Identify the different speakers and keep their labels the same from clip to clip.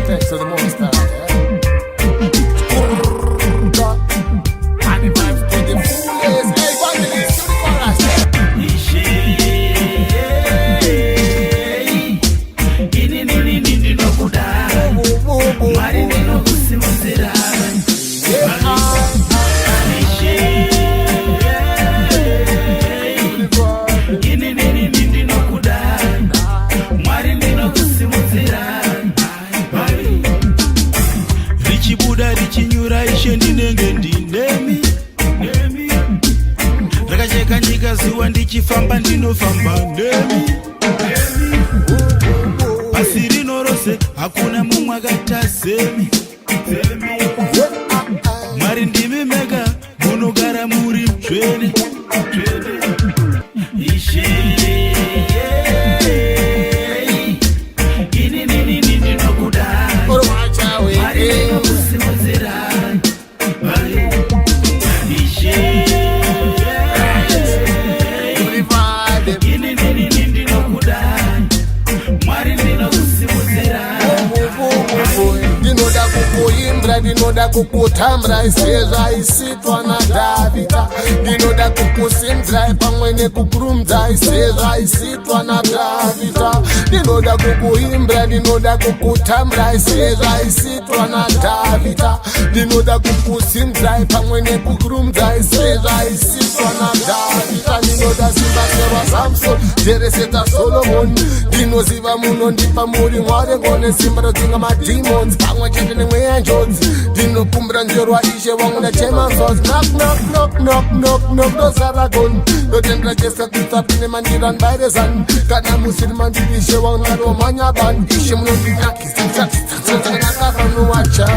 Speaker 1: thanks to the Most High. And the vibes to the fullest. Hey, evangelist, to the chorus.
Speaker 2: Richibuda richinyura ishe ndinenge ndinemi rakacheka nyika zuwa ndichifamba ndinofamba ndemi pasi rino rose hakuna mumwe akaita semi Mwari ndimi mega munogara muri mtsvene ishe
Speaker 1: ndinoda kukutambira isezva isitwa naDhavhidha ndinoda kukusimbira pamwe nekukurumidza isezva isitwa naDhavhidha ndinoda kukuimbira ndinoda kukutambira isezva isitwa naDhavhidha ndinoda kukusimbira pamwe nekukurumidza isezva isitwa naDhavhidha ndinoda simba sevaSamson jereseta Solomoni ndinoziva munondipa muri Mwari ngone simba rodzinga mademons pamwe chete nemweya njodzi ndinokumbira njerwa ishe wangu nachema nzodzi knock dosaragoni ndotendera Jesu Kristu tine mandira ndibairezani kana musiri mandiri ishe wangu naromanyabani ishe munondinakizaakanakaranowachau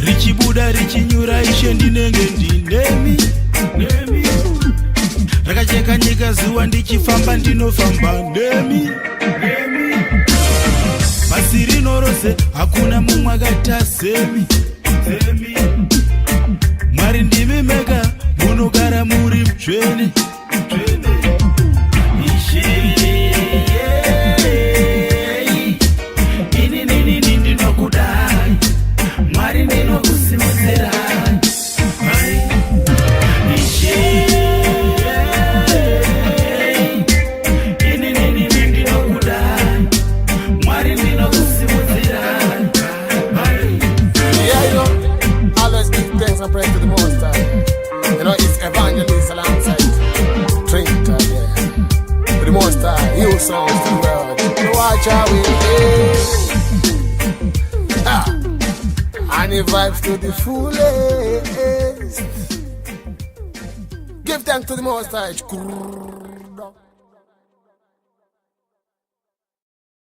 Speaker 2: richibuda richinyura ishe ndinenge ndinemi rakacheka nyika zuwa ndichifamba ndinofamba ndemi pasi rino rose hakuna mumwe akaita semi Mwari ndimi mega munogara muri mtsvene
Speaker 1: Praise to the Most High. You know, it's evangelist alongside Trinta, yeah. With the Most High, you songs to the world. You watch how we live. And the vibes to the fullest. Give thanks to the Most High.